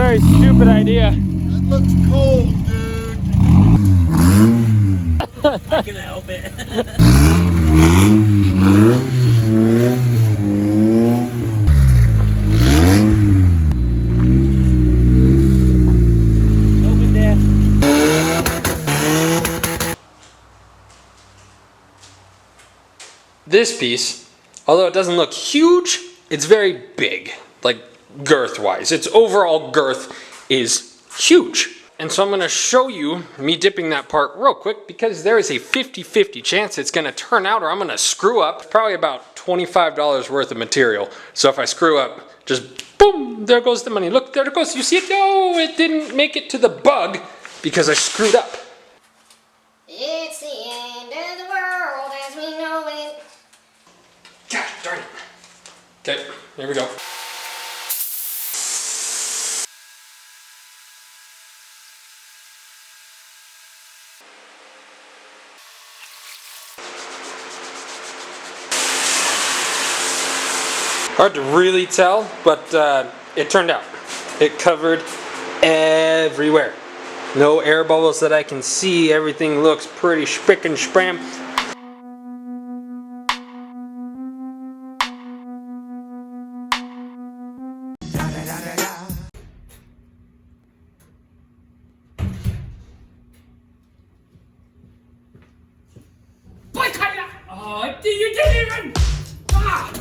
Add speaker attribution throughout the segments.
Speaker 1: very stupid idea.
Speaker 2: That looks cold, dude.
Speaker 3: I can help it. Open there.
Speaker 1: This piece, although it doesn't look huge, it's very big, like girth-wise. Its overall girth is huge. And so I'm going to show you me dipping that part real quick because there is a 50-50 chance it's going to turn out or I'm going to screw up. Probably about $25 worth of material. So if I screw up, just boom, there goes the money. Look, there it goes. You see it? No, it didn't make it to the bug because I screwed up.
Speaker 4: It's the end of the world as we know it.
Speaker 1: God darn it. Okay, here we go. Hard to really tell, but it turned out. It covered everywhere. No air bubbles that I can see. Everything looks pretty spick and span.
Speaker 3: Oh, you didn't even! Ah!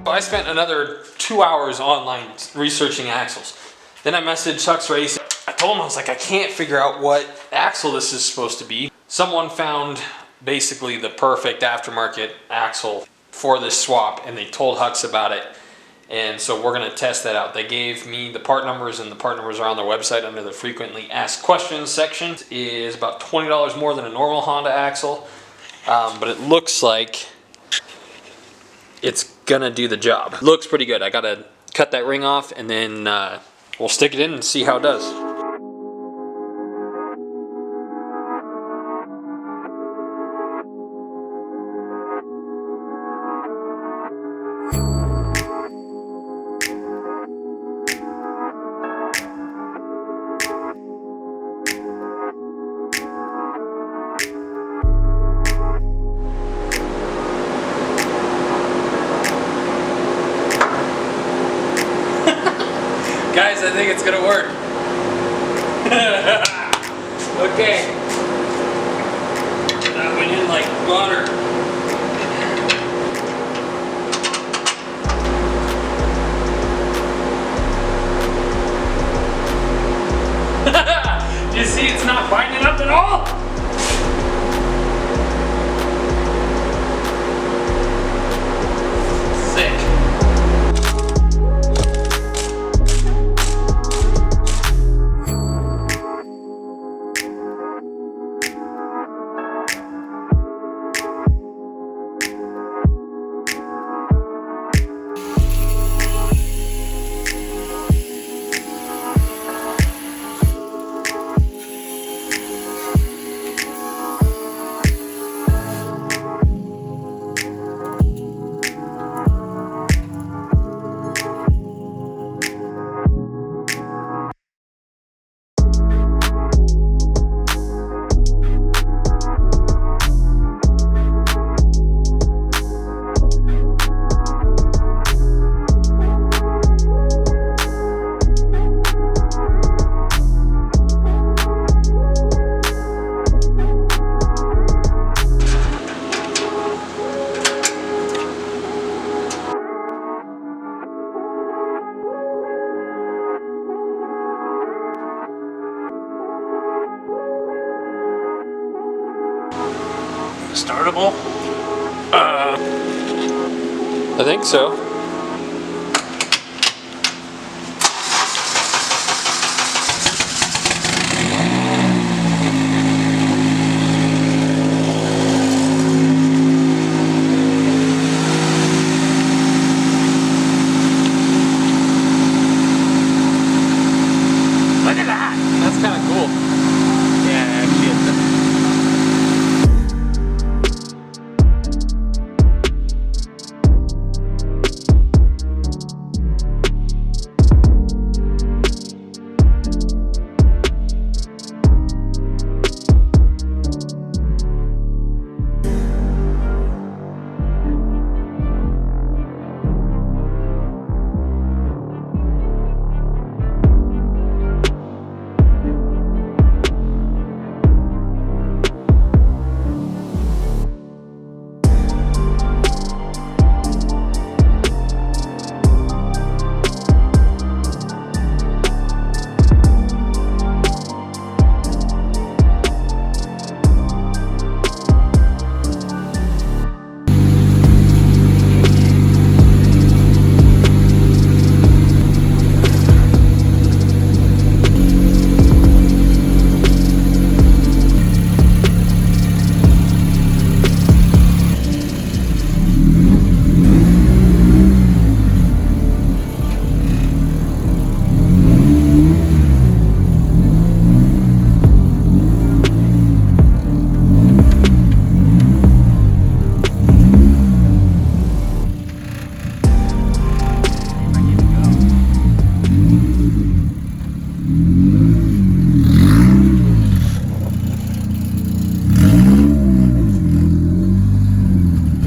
Speaker 1: I spent another 2 hours online researching axles. Then I messaged Hux Racing. I told him, I was like, I can't figure out what axle this is supposed to be. Someone found basically the perfect aftermarket axle for this swap and they told Hux about it. And so we're gonna test that out. They gave me the part numbers and the part numbers are on their website under the frequently asked questions section. It is about $20 more than a normal Honda axle, but it looks like it's gonna do the job. Looks pretty good. I gotta cut that ring off and then we'll stick it in and see how it does. Guys, I think it's gonna work. Okay. That went in like butter. You see it's not binding up at all? Sick.
Speaker 5: startable?
Speaker 1: I think so.
Speaker 5: Look at that!
Speaker 1: That's kind of cool.
Speaker 5: Yeah, actually,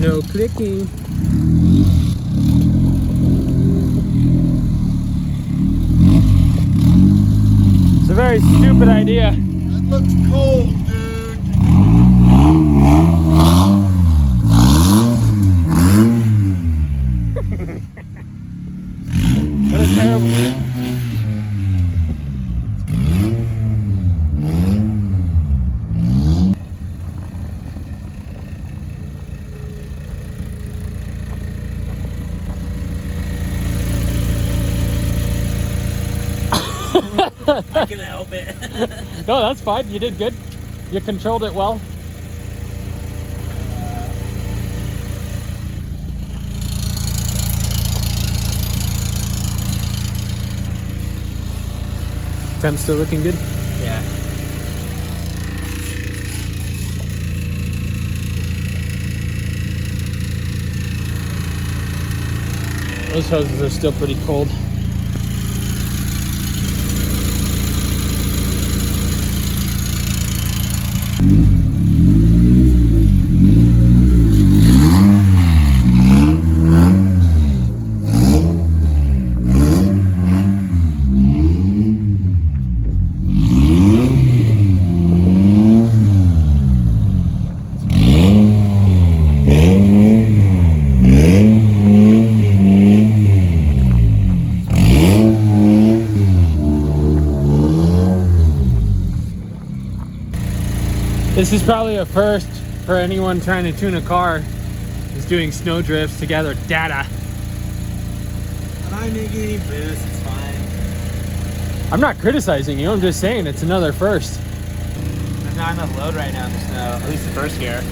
Speaker 1: No clicking. It's a very stupid idea.
Speaker 2: That looks cold, dude.
Speaker 1: What a terrible.
Speaker 3: I can help it.
Speaker 1: No, that's fine. You did good. You controlled it well. Temp still looking good?
Speaker 3: Yeah.
Speaker 1: Those hoses are still pretty cold. This is probably a first for anyone trying to tune a car, is doing snow drifts to gather data.
Speaker 3: I'm not making any boost, it's fine.
Speaker 1: I'm not criticizing you, I'm just saying it's another first.
Speaker 3: There's not enough load right now in the snow, at least the first gear.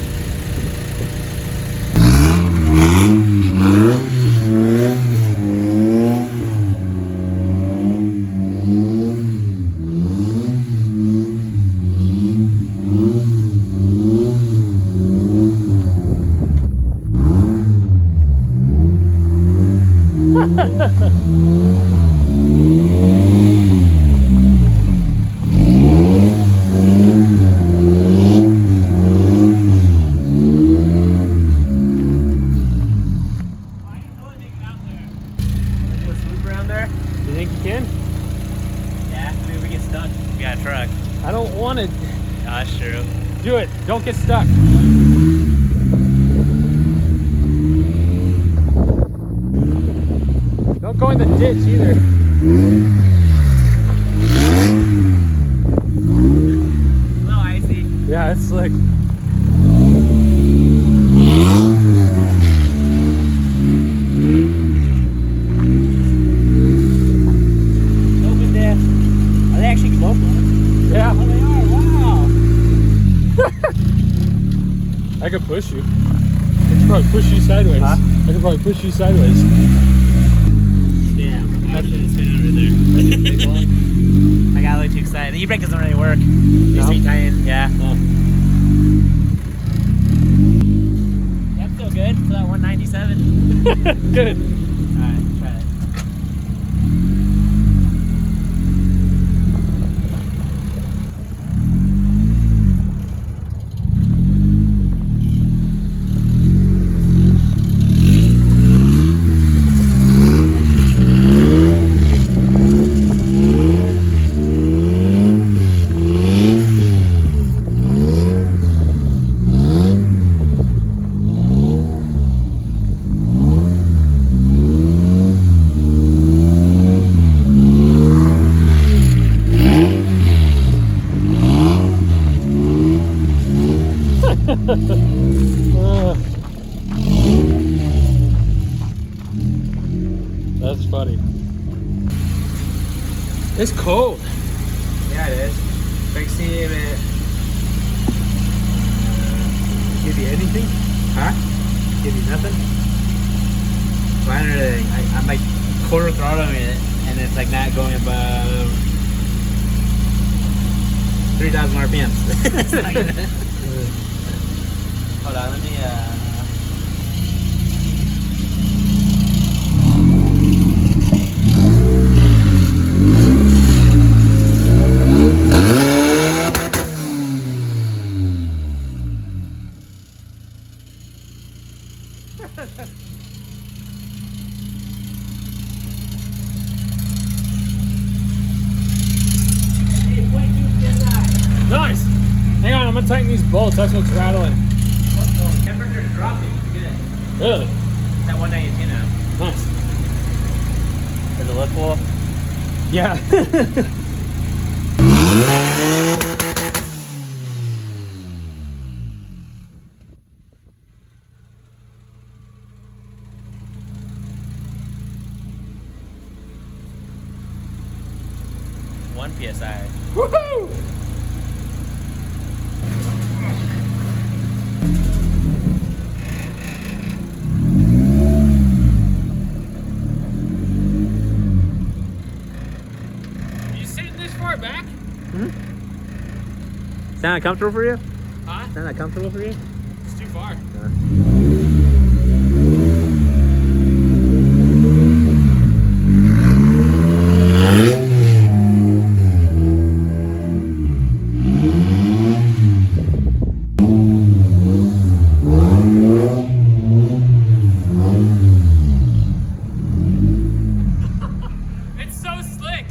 Speaker 1: You think you can?
Speaker 3: Yeah, I mean, we get stuck. We got a truck.
Speaker 1: I don't want to.
Speaker 3: Oh, that's true.
Speaker 1: Do it. Don't get stuck. Don't go in the ditch either.
Speaker 3: A little icy.
Speaker 1: Yeah, it's slick.
Speaker 5: I could push you. I could probably push you sideways.
Speaker 3: Huh?
Speaker 5: I could probably push you sideways.
Speaker 3: Damn, I shouldn't spin over there. I got a little too excited. The e-brake doesn't really work. Needs to be tightened. Yeah. That's still good for that 197.
Speaker 5: Good.
Speaker 3: Alright, try it.
Speaker 5: That's funny. It's cold.
Speaker 3: Yeah, it is. Quick see if it
Speaker 5: Give you anything?
Speaker 3: huh? Give you nothing? So I don't really, I'm like quarter throttling it and it's like not going above 3,000 RPMs. It's not gonna- Hold on, let me
Speaker 5: Nice. Hang on, I'm gonna tighten these bolts. That's what's rattling.
Speaker 3: temperature dropped it. Good.
Speaker 5: Really?
Speaker 3: That 192 now.
Speaker 5: Nice.
Speaker 3: Does it look cool?
Speaker 5: Yeah.
Speaker 3: One PSI.
Speaker 5: Woohoo! You sitting this far back?
Speaker 3: Sound comfortable for you?
Speaker 5: Huh?
Speaker 3: Sound that comfortable for you?
Speaker 5: It's too far. It's so slick.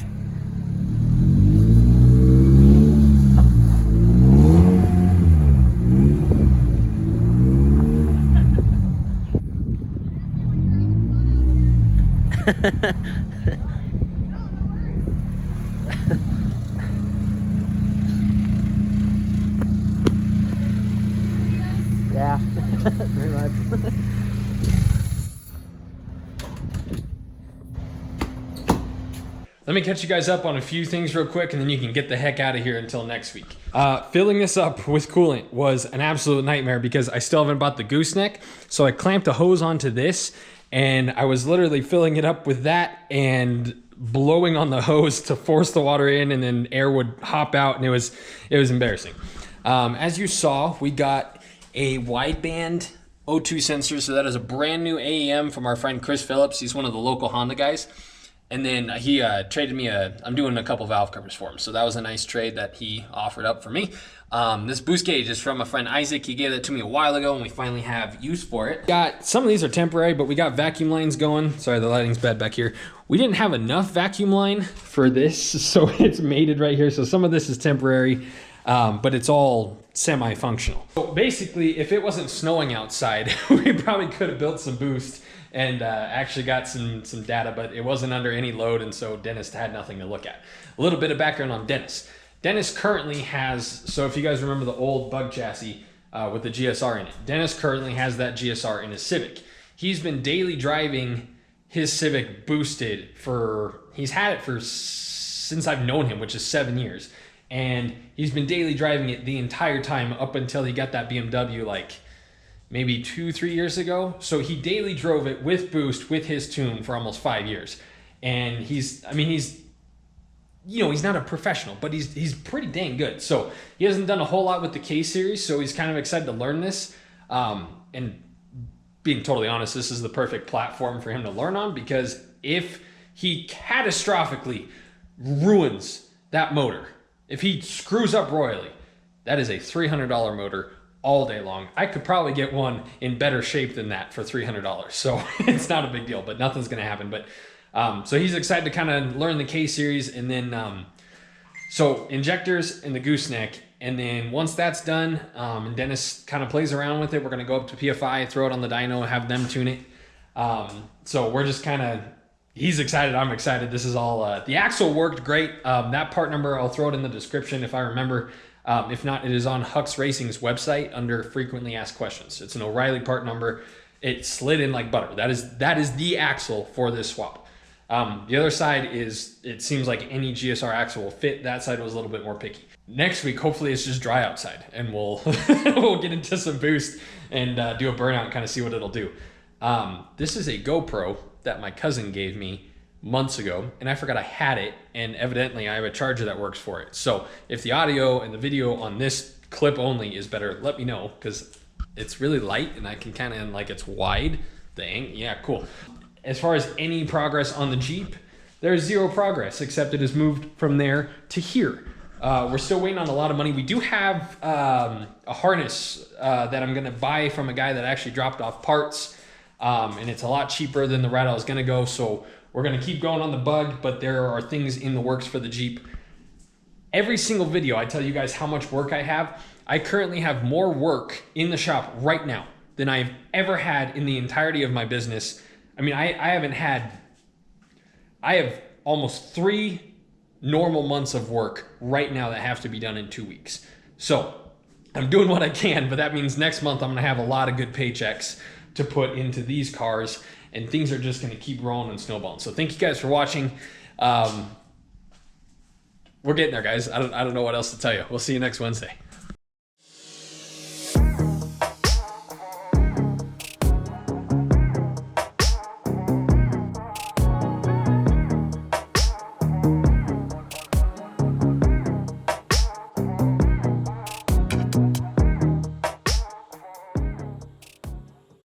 Speaker 3: Yeah. Very much.
Speaker 1: Let me catch you guys up on a few things real quick and then you can get the heck out of here until next week. Filling this up with coolant was an absolute nightmare because I still haven't bought the gooseneck. So I clamped a hose onto this and I was literally filling it up with that and blowing on the hose to force the water in, and then air would hop out, and it was embarrassing. As you saw, we got a wideband O2 sensor. So that is a brand new AEM from our friend Chris Phillips. He's one of the local Honda guys. And then he traded me I'm doing a couple valve covers for him. So that was a nice trade that he offered up for me. This boost gauge is from a friend Isaac. He gave that to me a while ago and we finally have use for it. Some of these are temporary, but we got vacuum lines going. Sorry, the lighting's bad back here. We didn't have enough vacuum line for this, so it's mated right here. So some of this is temporary, but it's all semi-functional. So basically, if it wasn't snowing outside, we probably could have built some boost and actually got some data, but it wasn't under any load, and so Dennis had nothing to look at. A little bit of background on Dennis. Dennis currently has, so if you guys remember the old bug chassis with the GSR in it, Dennis currently has that GSR in his Civic. He's been daily driving his Civic boosted he's had it since I've known him, which is 7 years. And he's been daily driving it the entire time up until he got that BMW like maybe 2-3 years ago. So he daily drove it with boost, with his tune for almost 5 years. And he's not a professional, but he's pretty dang good. So he hasn't done a whole lot with the K series, so he's kind of excited to learn this. And being totally honest, this is the perfect platform for him to learn on, because if he catastrophically ruins that motor, if he screws up royally, that is a $300 motor all day long. I could probably get one in better shape than that for $300. So it's not a big deal, but nothing's going to happen. But so he's excited to kind of learn the K series, and then so injectors and the gooseneck. And then once that's done, and Dennis kind of plays around with it, we're going to go up to PFI, throw it on the dyno, have them tune it. So we're just kind of, he's excited, I'm excited. This is all, the axle worked great. That part number, I'll throw it in the description if I remember. If not, it is on Hux Racing's website under frequently asked questions. It's an O'Reilly part number. It slid in like butter. That is the axle for this swap. The other side is, it seems like any GSR axle will fit. That side was a little bit more picky. Next week, hopefully it's just dry outside, and we'll we'll get into some boost and do a burnout and kind of see what it'll do. This is a GoPro that my cousin gave me months ago, and I forgot I had it, and evidently I have a charger that works for it. So if the audio and the video on this clip only is better, let me know, because it's really light and I can kind of, like, it's wide. Yeah, cool. As far as any progress on the Jeep, there's zero progress, except it has moved from there to here. We're still waiting on a lot of money. We do have a harness that I'm going to buy from a guy that actually dropped off parts, and it's a lot cheaper than the route I was going to go. So we're going to keep going on the bug, but there are things in the works for the Jeep. Every single video, I tell you guys how much work I have. I currently have more work in the shop right now than I've ever had in the entirety of my business. I mean, I have almost 3 normal months of work right now that have to be done in 2 weeks. So I'm doing what I can, but that means next month I'm gonna have a lot of good paychecks to put into these cars, and things are just gonna keep rolling and snowballing. So thank you guys for watching. We're getting there, guys. I don't know what else to tell you. We'll see you next Wednesday.